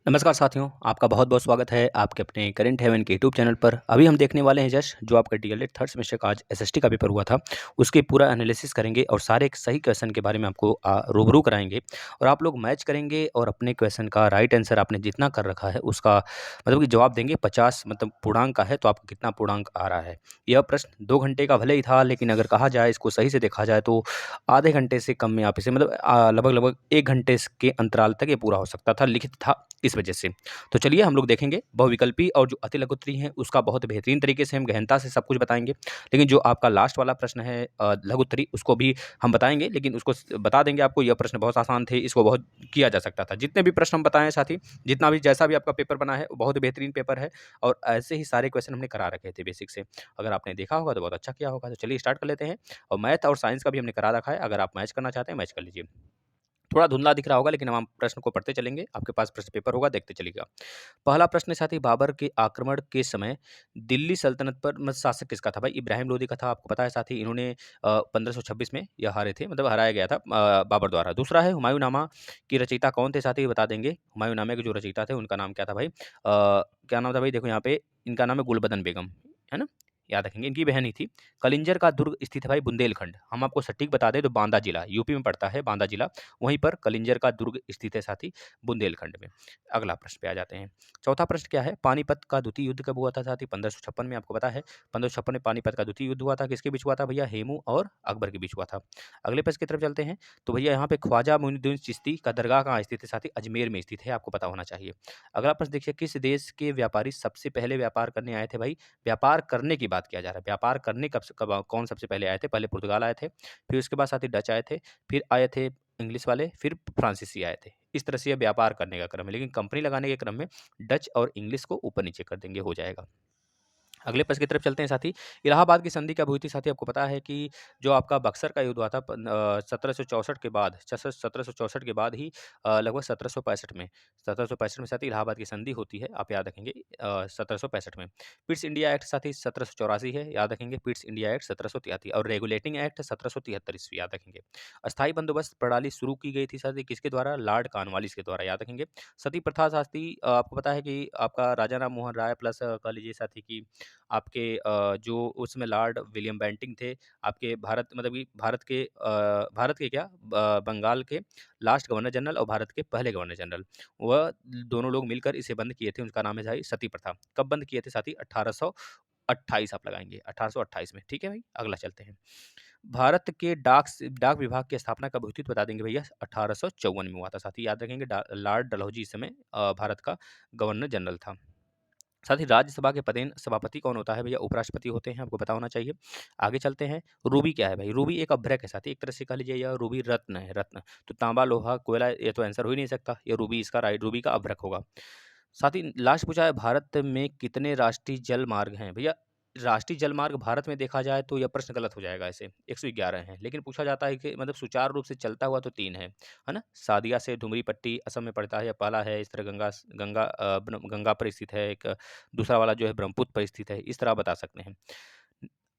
नमस्कार साथियों, आपका बहुत-बहुत स्वागत है आपके अपने करंट हेवन के यूट्यूब चैनल पर। अभी हम देखने वाले हैं जस्ट जो आपका डीएलएड थर्ड सेमेस्टर का आज एसएसटी का पेपर हुआ था, उसके पूरा एनालिसिस करेंगे और सारे एक सही क्वेश्चन के बारे में आपको रूबरू कराएँगे और आप लोग मैच करेंगे और अपने क्वेश्चन का राइट आंसर आपने जितना कर रखा है उसका मतलब कि जवाब देंगे 50 मतलब पूर्णांक का है तो आपको कितना पूर्णांक आ रहा है। यह प्रश्न 2 घंटे का भले ही था लेकिन अगर कहा जाए इसको सही से देखा जाए तो आधे घंटे से कम में आप इसे मतलब लगभग-लगभग 1 घंटे स के अंतराल तक ये पूरा हो सकता था, लिखित था इस वजह से। तो चलिए हम लोग देखेंगे बहुविकल्पी और जो अति लघु उत्तरीय हैं उसका बहुत बेहतरीन तरीके से हम गहनता से सब कुछ बताएँगे। लेकिन जो आपका लास्ट वाला प्रश्न है लघु उत्तरीय उसको भी हम बताएँगे लेकिन उसको बता देंगे आपको यह प्रश्न बहुत आसान थे, इसको बहुत किया जा सकता था। जितने भी प्रश्न हम बताएँ साथी, जितना भी जैसा भी आपका पेपर बना है वो बहुत बेहतरीन पेपर है और ऐसे ही सारे क्वेश्चन हमने करा रखे थे बेसिक से। अगर आपने देखा होगा तो बहुत अच्छा किया होगा। तो चलिए स्टार्ट कर लेते हैं और मैथ और साइंस का भी हमने करा रखा है। अगर आप मैच करना चाहते हैं, मैच कर लीजिए। थोड़ा धुंधला दिख रहा होगा लेकिन हम प्रश्न को पढ़ते चलेंगे। आपके पास प्रश्न पेपर होगा, देखते चलिएगा। पहला प्रश्न है साथी बाबर के आक्रमण के समय दिल्ली सल्तनत पर शासक किसका था? भाई इब्राहिम लोदी का था, आपको पता है साथी। इन्होंने 1526 में यह हारे थे, मतलब हराया गया था बाबर द्वारा। दूसरा है हुमायूंनामा की रचयिता कौन थे साथी? ये बता देंगे। हुमायूंनामे के जो रचयिता थे उनका नाम क्या था भाई? क्या नाम था भाई? देखो यहाँ पे इनका नाम है गुलबदन बेगम, है ना? याद रखेंगे, इनकी बहन ही थी। कलिंजर का दुर्ग स्थित है भाई बुंदेलखंड। हम आपको सटीक बता दें तो बांदा जिला, यूपी में पड़ता है बांदा जिला। वहीं पर कलिंजर का दुर्ग स्थित है साथी बुंदेलखंड में। अगला प्रश्न पे आ जाते हैं। चौथा प्रश्न क्या है? पानीपत का द्वितीय युद्ध कब हुआ था साथी? 1556 में, आपको पता है। 1556 में पानीपत का द्वितीय युद्ध हुआ था। किसके बीच हुआ था भैया? हेमू और अकबर के बीच हुआ था। अगले प्रश्न की तरफ चलते हैं। तो भैया यहाँ पे ख्वाजा मोइनुद्दीन चिश्ती का दरगाह कहाँ स्थित है साथी? अजमेर में स्थित है, आपको पता होना चाहिए। अगला प्रश्न देखिए, किस देश के व्यापारी सबसे पहले व्यापार करने आए थे भाई? व्यापार करने की बात किया जा रहा है। व्यापार करने कब कौन सबसे पहले आए थे? पहले पुर्तगाल आए थे, फिर उसके बाद साथी डच आए थे, फिर आए थे इंग्लिश वाले, फिर फ्रांसीसी आए थे। इस तरह से ये व्यापार करने का क्रम है, लेकिन कंपनी लगाने के क्रम में डच और इंग्लिश को ऊपर-नीचे कर देंगे, हो जाएगा। अगले प्रश्न की तरफ चलते हैं साथी। इलाहाबाद की संधि कब हुई थी साथी? आपको पता है कि जो आपका बक्सर का युद्ध हुआ था 1764 के बाद 1764 के बाद ही लगभग 1765 में साथी इलाहाबाद की संधि होती है, आप याद रखेंगे 1765 में। पिट्स इंडिया एक्ट साथी 1784 है, याद रखेंगे। पिट्स इंडिया एक्ट 1783 और रेगुलेटिंग एक्ट 1773 ईस्वी, याद रखेंगे। अस्थायी बंदोबस्त प्रणाली शुरू की गई थी साथी किसके द्वारा? लॉर्ड कॉर्नवालिस के द्वारा, याद रखेंगे। सती प्रथा साथी आपको पता है कि आपका राजा राम मोहन राय प्लस कह लीजिए साथी कि आपके जो उस समय लॉर्ड विलियम बेंटिंग थे, आपके भारत मतलब कि भारत के क्या बंगाल के लास्ट गवर्नर जनरल और भारत के पहले गवर्नर जनरल, वह दोनों लोग मिलकर इसे बंद किए थे। उनका नाम है भाई सती प्रथा। कब बंद किए थे साथी? 1828 आप लगाएँगे, 1828 में, ठीक है भाई? अगला चलते हैं। भारत के डाक विभाग की स्थापना कब हुई थी? तो बता देंगे भैया 1854 में हुआ था साथी, याद रखेंगे। लॉर्ड डलहौजी इस समय भारत का गवर्नर जनरल था। साथ ही राज्यसभा के पदेन सभापति कौन होता है भैया? उपराष्ट्रपति होते हैं, आपको पता होना चाहिए। आगे चलते हैं। रूबी क्या है भाई? रूबी एक अभ्रक है साथी, एक तरह से कह लीजिए यह रूबी रत्न है, रत्न। तो तांबा, लोहा, कोयला ये तो आंसर हो ही नहीं सकता। ये रूबी इसका रूबी का अभ्रक होगा। साथ ही लास्ट पूछा है, भारत में कितने राष्ट्रीय जल मार्ग हैं? भैया राष्ट्रीय जल मार्ग भारत में देखा जाए तो यह प्रश्न गलत हो जाएगा ऐसे, 111 हैं। लेकिन पूछा जाता है कि मतलब सुचारू रूप से चलता हुआ तो 3 है ना? सादिया से डुमरी पट्टी असम में पड़ता है, या पहला है। इस तरह गंगा पर स्थित है एक। दूसरा वाला जो है ब्रह्मपुत्र पर स्थित है। इस तरह आप बता सकते हैं।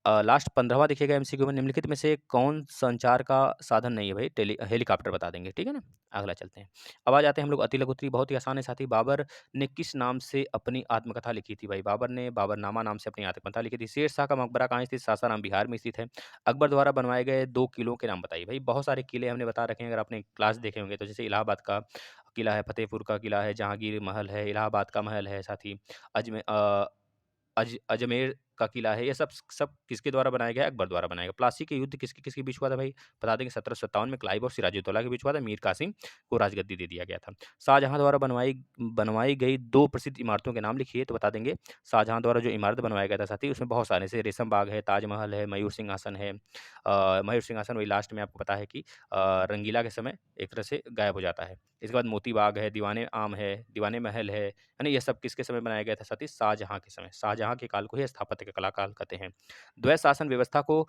लास्ट 15वां देखिएगा एमसीक्यू में, निम्नलिखित में से कौन संचार का साधन नहीं है भाई? हेलीकॉप्टर बता देंगे, ठीक है ना? अगला चलते हैं। अब आ जाते हैं हम लोग अति लघु उत्तरीय, बहुत ही आसान है साथी। बाबर ने किस नाम से अपनी आत्मकथा लिखी थी भाई? बाबर ने बाबरनामा नाम से अपनी आत्मकथा लिखी थी। शेर शाह का मकबरा कहाँ स्थित? सासाराम बिहार में स्थित है। अकबर द्वारा बनवाए गए 2 किलों के नाम बताइए भाई। बहुत सारे किले हमने बता रखे हैं, अगर आपने क्लास देखे होंगे तो। जैसे इलाहाबाद का किला है, फतेहपुर का किला है, जहांगीर महल है, इलाहाबाद का महल है साथी, अजमे अ अजमेर का किला है। ये सब सब किसके द्वारा बनाया गया है? अकबर द्वारा बनाया गया। प्लासी के युद्ध किसके किसके बीच हुआ था भाई? बता देंगे 1757 में क्लाइव और सिराजुद्दौला के बीच हुआ था। मीर कासिम को राजगद्दी दे दिया गया था। शाहजहां द्वारा बनवाई बनवाई गई 2 प्रसिद्ध इमारतों के नाम लिखिए, तो बता देंगे। शाहजहां द्वारा जो इमारत बनवाया गया था साथी, उसमें बहुत सारे, जैसे रेशम बाग है, ताजमहल है, मयूर सिंहासन है। मयूर सिंहासन वही लास्ट में आपको पता है कि रंगीला के समय एक तरह से गायब हो जाता है। इसके बाद मोती बाग है, दीवाने आम है, दीवाने महल है ना? ये सब किसके समय बनाया गया था साथी? शाहजहां के समय। शाहजहां के काल को ही स्थापत्य का कला काल कहते हैं। द्वैत शासन व्यवस्था को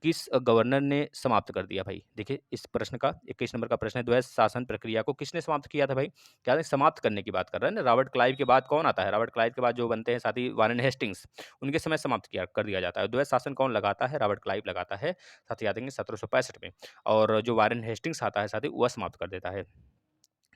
किस गवर्नर ने समाप्त कर दिया भाई? देखिए इस प्रश्न का 21 नंबर का प्रश्न है, द्वैत शासन प्रक्रिया को किसने समाप्त किया था भाई? क्या है, समाप्त करने की बात कर रहे हैं ना? रॉबर्ट क्लाइव के बाद कौन आता है? रॉबर्ट क्लाइव के बाद जो बनते हैं साथी वारेन हेस्टिंग्स, उनके समय समाप्त किया कर दिया जाता है। द्वैत शासन कौन लगाता है? रॉबर्ट क्लाइव लगाता है साथी, याद रखेंगे 1765 में। और जो वारेन हेस्टिंग्स आता है साथी, वह समाप्त कर देता है।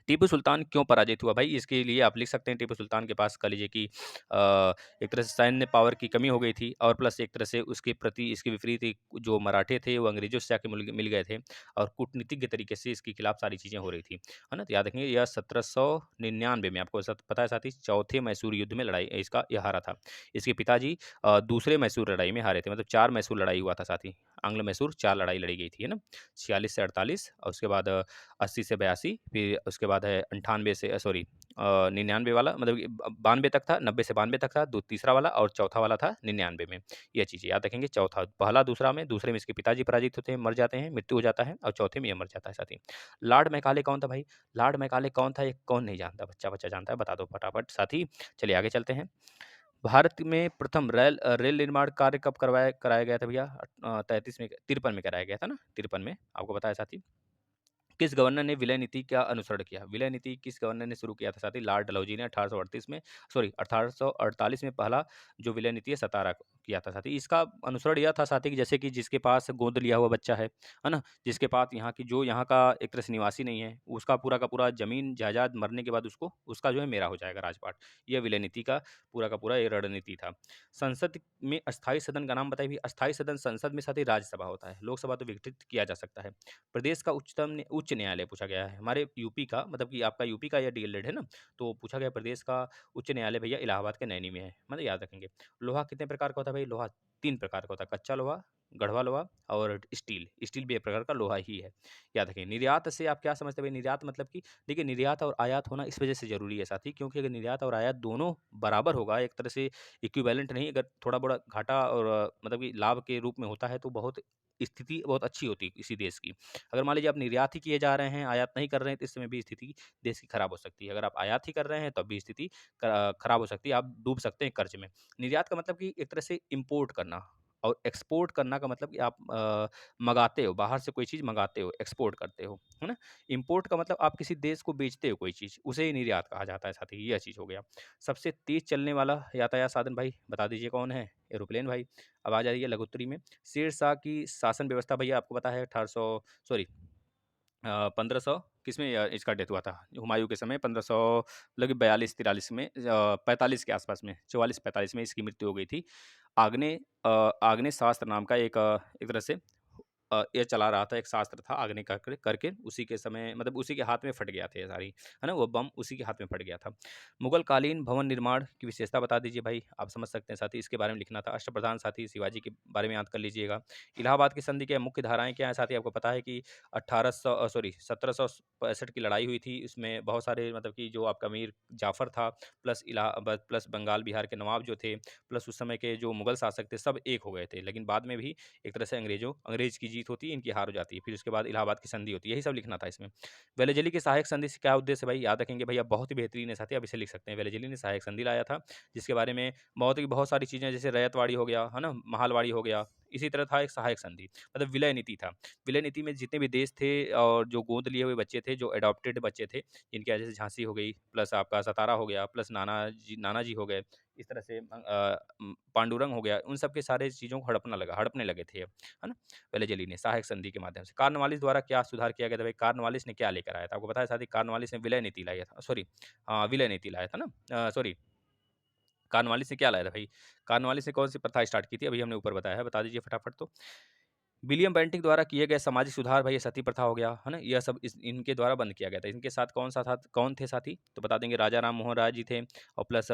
टीपू सुल्तान क्यों पराजित हुआ भाई? इसके लिए आप लिख सकते हैं टीपू सुल्तान के पास कह लीजिए कि एक तरह से सैन्य पावर की कमी हो गई थी और प्लस एक तरह से उसके प्रति इसके विपरीत एक जो मराठे थे वो अंग्रेजों से जाके मिल गए थे और कूटनीतिज्ञ तरीके से इसके खिलाफ सारी चीज़ें हो रही थी, है ना? तो याद रखेंगे यह 1799 में आपको पता है साथी चौथे मैसूर युद्ध में लड़ाई इसका यह हारा था। इसके पिताजी दूसरे मैसूर लड़ाई में हारे थे, मतलब 4 मैसूर लड़ाई हुआ था साथी। आंग्ल मैसूर 4 लड़ाई लड़ी गई थी, है ना? 46 से 48 और उसके बाद 80 से 82 फिर उसके बाद है 98 से 99 वाला मतलब कि 92 तक था, 90 से 92 तक था, दो तीसरा वाला और चौथा वाला था 99 में। ये चीज़ें याद रखेंगे। चौथा पहला दूसरा में दूसरे में इसके पिताजी पराजित होते हैं, मर जाते हैं, मृत्यु हो जाता है और चौथे में ये मर जाता है साथी। लॉर्ड मैकाले कौन था भाई? लॉर्ड मैकाले कौन था? ये कौन नहीं जानता? बच्चा-बच्चा जानता है, बता दो फटाफट साथी। चलिए आगे चलते हैं। भारत में प्रथम रेल निर्माण कार्य कब कराया गया था भैया? 33 में 53 में कराया गया था ना? 53 में आपको पता है साथी। किस गवर्नर ने विलय नीति का अनुसरण किया? विलय नीति किस गवर्नर ने शुरू किया था साथी? लॉर्ड डलहौजी ने 1838 में 1848 में पहला जो विलय नीति है सतारा को किया था साथी। इसका अनुसरण यह था साथी कि जैसे कि जिसके पास गोद लिया हुआ बच्चा है ना? जिसके पास यहाँ का एक तरह से निवासी नहीं है, उसका पूरा का पूरा ज़मीन जायदाद मरने के बाद उसका जो है मेरा हो जाएगा राजपाट। यह विलय नीति का पूरा ये रणनीति था। संसद में अस्थायी सदन का नाम बताइए भई? अस्थायी सदन संसद में साथी राज्यसभा होता है, लोकसभा तो विघटित किया जा सकता है। प्रदेश का उच्च न्यायालय पूछा गया है। हमारे यूपी का मतलब कि आपका यूपी का या डीएलएड है ना? तो पूछा गया प्रदेश का उच्च न्यायालय भैया इलाहाबाद के नैनी में है। मतलब याद रखेंगे। लोहा कितने प्रकार का होता है भाई? लोहा 3 प्रकार का होता है। कच्चा लोहा, गढ़वा लोहा और स्टील। स्टील भी एक प्रकार का लोहा ही है। याद रखें। निर्यात से आप क्या समझते हैं भाई? निर्यात मतलब कि देखिए निर्यात और आयात होना इस वजह से ज़रूरी है साथी क्योंकि अगर निर्यात और आयात दोनों बराबर होगा, एक तरह से इक्विवेलेंट नहीं, अगर थोड़ा-बड़ा घाटा और मतलब कि लाभ के रूप में होता है तो बहुत स्थिति बहुत अच्छी होती है किसी देश की। अगर मान लीजिए आप निर्यात ही किए जा रहे हैं, आयात नहीं कर रहे हैं, तो इस समय भी स्थिति देश की खराब हो सकती है। अगर आप आयात ही कर रहे हैं, तब भी स्थिति खराब हो सकती है, आप डूब सकते हैं कर्ज में। निर्यात का मतलब कि एक तरह से इम्पोर्ट करना और एक्सपोर्ट करना का मतलब कि आप मँगाते हो, बाहर से कोई चीज़ मँगाते हो, एक्सपोर्ट करते हो, है ना? इम्पोर्ट का मतलब आप किसी देश को बेचते हो कोई चीज़, उसे ही निर्यात कहा जाता है साथी, यह चीज़ हो गया। सबसे तेज़ चलने वाला यातायात साधन भाई बता दीजिए कौन है? एरोप्लेन भाई। अब आ जाइए लघुत्तरी में। शेरशाह की शासन व्यवस्था भैया आपको पता है 1800 सॉरी 1500 किसमें इसका डेथ हुआ था? हुमायूँ के समय 1500 लगभग 42-43 में 45 के आसपास में 44-45 में इसकी मृत्यु हो गई थी। आग्नेय शास्त्र नाम का एक तरह से ये चला रहा था, एक शास्त्र था आग्नेय करके करके उसी के समय मतलब उसी के हाथ में फट गया था ये सारी, है ना? वो बम उसी के हाथ में फट गया था। मुगल कालीन भवन निर्माण की विशेषता बता दीजिए भाई, आप समझ सकते हैं साथी इसके बारे में लिखना था। अष्टप्रधान साथी शिवाजी के बारे में याद कर लीजिएगा। इलाहाबाद की संधि के मुख्य धाराएँ क्या हैं साथी? आपको पता है कि 1765 की लड़ाई हुई थी। इसमें बहुत सारे मतलब कि जो आपका मीर जाफ़र था प्लस इलाहाबाद प्लस बंगाल बिहार के नवाब जो थे, प्लस उस समय के जो मुगल शासक थे, सब एक हो गए थे। लेकिन बाद में भी एक तरह से अंग्रेज की जीत होती है, इनकी हार हो जाती है। फिर उसके बाद इलाहाबाद की संधि होती है, यही सब लिखना था इसमें। वेलेजली की सहायक संधि से क्या उद्देश्य है भाई? याद रखेंगे भैया बहुत ही बेहतरीन है साथी, आप इसे लिख सकते हैं। वेलेजली ने सहायक संधि लाया था, जिसके बारे में बहुत सारी चीज़ें जैसे रैयतवाड़ी हो गया, है ना? महालवाड़ी हो गया, इसी तरह था एक सहायक संधि, मतलब विलय नीति था। विलय नीति में जितने भी देश थे और जो गोद लिए हुए बच्चे थे, जो एडॉप्टेड बच्चे थे, जिनकी वजह से झांसी हो गई, प्लस आपका सतारा हो गया, प्लस नाना जी हो गए, इस तरह से पांडुरंग हो गया, उन सब के सारे चीज़ों को हड़पने लगे थे, है ना? वेलेजली ने सहायक संधि के माध्यम से। कॉर्नवालिस द्वारा क्या सुधार किया गया था भाई? कॉर्नवालिस ने क्या लेकर आया था? आपको पता है साथ ही कॉर्नवालिस ने विलय नीति लाया था, सॉरी विलय नीति लाया था ना? सॉरी कॉर्नवालिस ने क्या लाया था भाई? कॉर्नवालिस ने कौन-सी प्रथा स्टार्ट की थी? अभी हमने ऊपर बताया है, बता दीजिए फटाफट तो। विलियम बेंटिक द्वारा किए गए सामाजिक सुधार भाई ये सती प्रथा हो गया, है ना? यह सब इनके द्वारा बंद किया गया था। इनके साथ कौन थे साथी? तो बता देंगे राजा राम मोहन राय जी थे और प्लस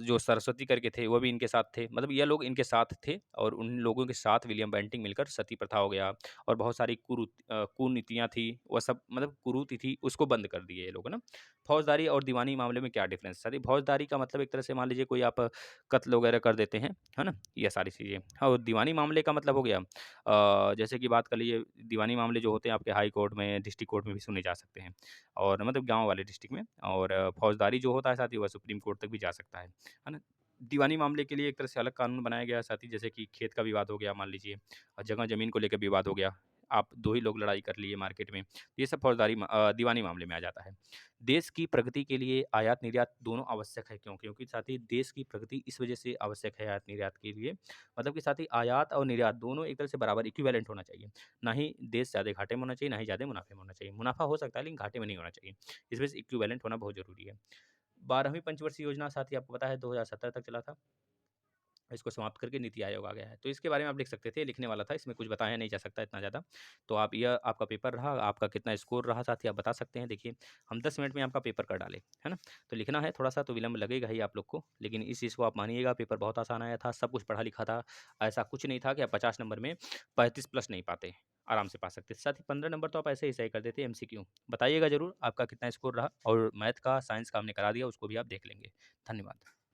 जो सरस्वती करके थे वो भी इनके साथ थे। मतलब ये लोग इनके साथ थे और उन लोगों के साथ विलियम बेंटिक मिलकर सती प्रथा हो गया और बहुत सारी कुनीतियाँ थी, वो सब मतलब कुरीति थी, उसको बंद कर दिए ये लोग, है ना? फौजदारी और दीवानी मामले में क्या डिफरेंस है? साथी फौजदारी का मतलब एक तरह से मान लीजिए कोई आप कत्ल वगैरह कर देते हैं, है ना? ये सारी चीज़ें। और दीवानी मामले का मतलब हो गया जैसे कि बात कर लीजिए दीवानी मामले जो होते हैं आपके हाई कोर्ट में, डिस्ट्रिक्ट कोर्ट में भी सुने जा सकते हैं और मतलब गाँव वाले डिस्ट्रिक्ट में और फौजदारी जो होता है साथ ही वह सुप्रीम कोर्ट तक भी जा सकता है ना? दीवानी मामले के लिए एक तरह से अलग कानून बनाया गया है साथ ही जैसे कि खेत का विवाद हो गया मान लीजिए और जगह ज़मीन को लेकर विवाद हो गया। आप 2 ही लोग लड़ाई कर लिए मार्केट में, ये सब दीवानी मामले में आ जाता है। देश की प्रगति के लिए आयात-निर्यात दोनों आवश्यक है क्यों? क्योंकि साथ ही देश की प्रगति इस वजह से आवश्यक है आयात-निर्यात के लिए, मतलब कि साथ ही आयात और निर्यात दोनों एक तरह से बराबर इक्विवेलेंट होना चाहिए। ना ही देश ज़्यादा घाटे में होना चाहिए, ना ही ज़्यादा मुनाफ़े में होना चाहिए। मुनाफ़ा हो सकता है लेकिन घाटे में नहीं होना चाहिए। इस वजह से इक्विवेलेंट होना बहुत ज़रूरी है। 12वीं पंचवर्षीय योजना साथ ही आपको पता है 2017 तक चला था। इसको समाप्त करके नीति आयोग आ गया है। तो इसके बारे में आप लिख सकते थे, लिखने वाला था, इसमें कुछ बताया नहीं जा सकता इतना ज़्यादा। तो आप यह आपका पेपर रहा, आपका कितना स्कोर रहा साथ ही आप बता सकते हैं। देखिए, हम 10 मिनट में आपका पेपर कर डाले, है ना? तो लिखना है, थोड़ा-सा तो विलंब लगेगा ही आप लोग को, लेकिन इस चीज़ को आप मानिएगा, पेपर बहुत आसान आया था, सब कुछ पढ़ा लिखा था। ऐसा कुछ नहीं था कि आप 50 नंबर में 35 प्लस नहीं पाते, आराम से पा सकते थे। साथ ही 15 नंबर तो आप ऐसे ही सही कर देते एमसीक्यू। बताइएगा ज़रूर आपका कितना स्कोर रहा और मैथ का, साइंस का हमने करा दिया, उसको भी आप देख लेंगे। धन्यवाद।